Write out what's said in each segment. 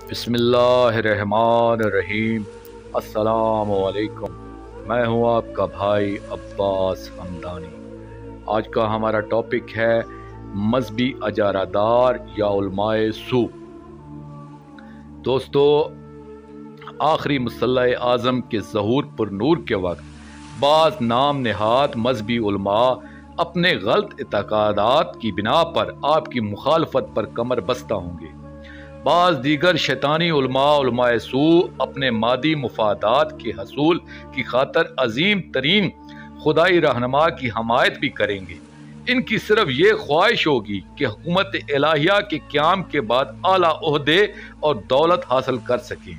बिस्मिल्लाहिर्रहमानिर्रहीम। अस्सलामुअलैकुम। मैं हूँ आपका भाई अब्बास हमदानी। आज का हमारा टॉपिक है मजहबी अजारादार या उलमाए सू। दोस्तों, आखिरी मुसल्लह आज़म के ज़हूर पर नूर के वक्त बाज़ नाम नहाद मजहबी उलमा अपने गलत इत्क़ादात की बिना पर आपकी मुखालफत पर कमर बस्ता होंगे। बाज़ दीगर शैतानी उलमाए सू अपने मादी मुफादात के हसूल की खातर अजीम तरीन खुदाई रहनुमा की हमायत भी करेंगे। इनकी सिर्फ ये ख्वाहिश होगी कि हुकूमत इलाहिया के क़याम के बाद आला ओहदे और दौलत हासिल कर सकें।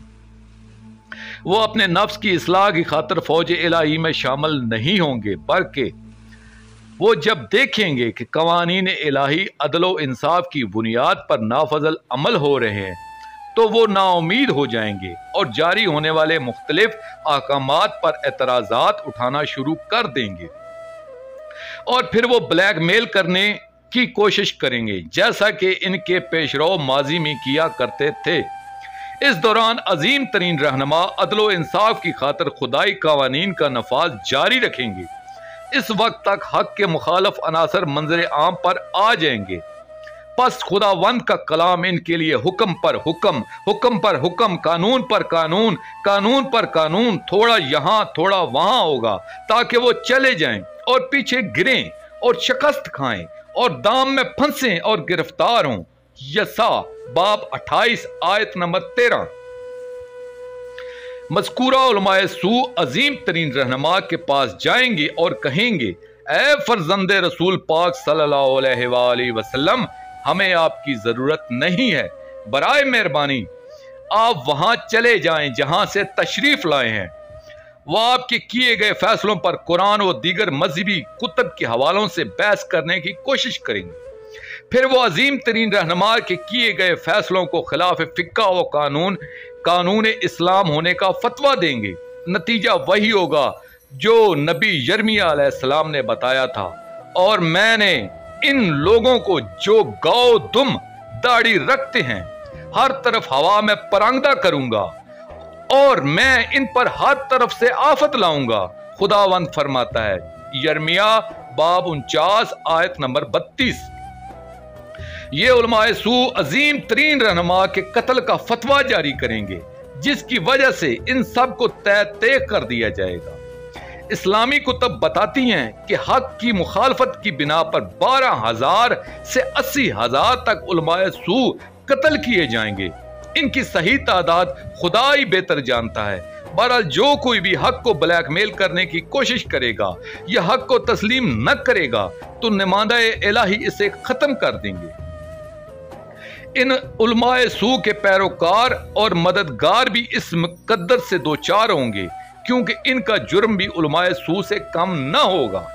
वो अपने नफ्स की इस्लाह की खातर फौज इलाही में शामिल नहीं होंगे, बल्कि वो जब देखेंगे कि कवानीन इलाही अदलो इंसाफ की बुनियाद पर नाफजल अमल हो रहे हैं तो वो नाउमीद हो जाएंगे और जारी होने वाले मुख्तलिफ अहकामात पर एतराज़ात उठाना शुरू कर देंगे और फिर वो ब्लैकमेल करने की कोशिश करेंगे, जैसा कि इनके पेशरो माजी में किया करते थे। इस दौरान अजीम तरीन रहनुमा अदलो इंसाफ की खातर खुदाई कवानीन का नफाज जारी रखेंगे। इस वक्त तक हक के मुखालफ अनासर मंजर आम पर आ जाएंगे। बस खुदावंद का कलाम इनके लिए हुक्म पर हुक्म, हुक्म पर हुक्म, कानून पर कानून, कानून पर कानून, थोड़ा यहाँ थोड़ा वहां होगा, ताकि वो चले जाएं और पीछे गिरें और शिकस्त खाएं और दाम में फंसें और गिरफ्तार हों। यसा बाब 28 आयत नंबर 13। मज़कूरा उलमाए सू अजीम तरीन रहनुमा के पास जाएंगे और कहेंगे, ए फर्जंदे रसूल पाक सल्लल्लाहु अलैहि वसल्लम, हमें आपकी ज़रूरत नहीं है। बराए मेहरबानी आप वहां चले जाएं जहां से तशरीफ लाए हैं। वह आपके किए गए फैसलों पर कुरान और दीगर मजहबी कुतब के हवालों से बहस करने की कोशिश करेंगे। फिर वो अजीम तरीन रहनुमा के किए गए फैसलों को खिलाफ फिक्का व कानून इस्लाम होने का फतवा देंगे। नतीजा वही होगा जो नबी यर्मिया अलैहिस्सलाम ने बताया था, और मैंने इन लोगों को जो गौ दुम दाढ़ी रखते हैं हर तरफ हवा में परांगदा करूंगा और मैं इन पर हर तरफ से आफत लाऊंगा। खुदावंद फरमाता है, यर्मिया बाब 49 आयत नंबर 32। ये उलमाए सू अजीम तरीन रहनुमा के कत्ल का फतवा जारी करेंगे, जिसकी वजह से इन सब को तय कर दिया जाएगा। इस्लामी कुतब बताती हैं कि हक की मुखालफत की बिना पर 12,000 से 80,000 तक उलमाए सू कत्ल किए जाएंगे। इनकी सही तादाद खुदा ही बेहतर जानता है। बहरहाल जो कोई भी हक को ब्लैकमेल करने की कोशिश करेगा या हक को तस्लीम न करेगा तो नुमाइंदा इलाही इसे खत्म कर देंगे। इन उलमाए सू के पैरोकार और मददगार भी इस मुकद्दर से दो चार होंगे, क्योंकि इनका जुर्म भी उलमाए सू से कम न होगा।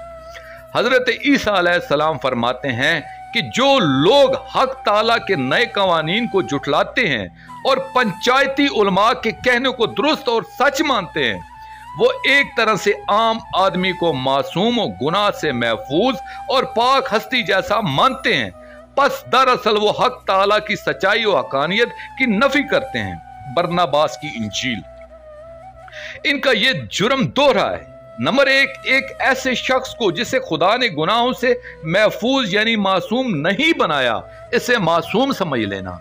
हजरत ईसा अलैहिस्सलाम फरमाते हैं कि जो लोग हक ताला के नए कवानीन को जुटलाते हैं और पंचायती उलमा के कहने को दुरुस्त और सच मानते हैं, वो एक तरह से आम आदमी को मासूम और गुनाह से महफूज और पाक हस्ती जैसा मानते हैं। बस दरअसल वो हक ताला की सच्चाई और हकानियत की नफी करते हैं। बरनबास की इंजील। इनका ये जुर्म दोहरा है। नंबर एक ऐसे शख्स को जिसे खुदा ने गुनाहों से महफूज यानी मासूम नहीं बनाया, इसे मासूम समझ लेना।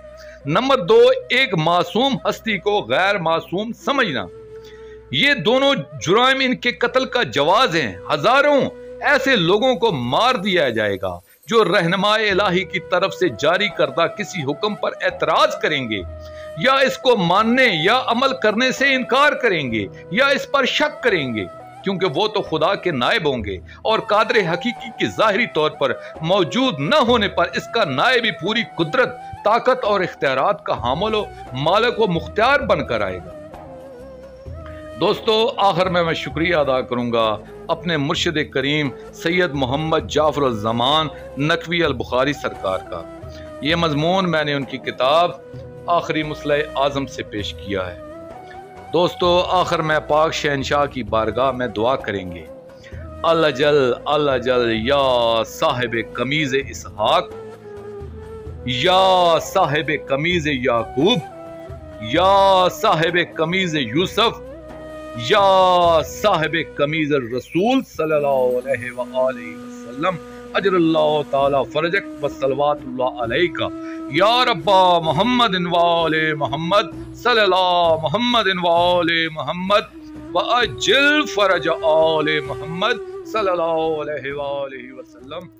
नंबर 2, एक मासूम हस्ती को गैर मासूम समझना। ये दोनों जुराइम इनके कत्ल का जवाज हैं। हजारों ऐसे लोगों को मार दिया जाएगा जो रहनुमा इलाही की तरफ से जारी करदा किसी हुक्म पर एतराज करेंगे या इसको मानने या अमल करने से इनकार करेंगे या इस पर शक करेंगे, क्योंकि वो तो खुदा के नायब होंगे और कादर हकीकी के ज़ाहिरी तौर पर मौजूद न होने पर इसका नायब भी पूरी कुदरत, ताकत और इख्तियारात का हामिल व मालिक व मुख्तियार बनकर आएगा। दोस्तों, आखिर में मैं शुक्रिया अदा करूंगा अपने मुर्शिद करीम सैयद मोहम्मद जाफर ज़मान नकवी अल बुखारी सरकार का। ये मजमून मैंने उनकी किताब आखिरी मुसल्लह आज़म से पेश किया है। दोस्तों, आखिर में पाक शहनशाह की बारगाह में दुआ करेंगे, अल्लाह जल या साहिब कमीज़ इसहाक, या साहिब कमीज़ याकूब, یا صاحب کمیز یوسف، یا صاحب کمیز الرسول صلی اللہ علیہ وآلہ وسلم، اجر اللہ تعالی فرجک وصلوات اللہ علیکہ، یا رب محمد وآل محمد صلی اللہ محمد وآل محمد وأجل فرج آل محمد صلی اللہ علیہ وآلہ وسلم۔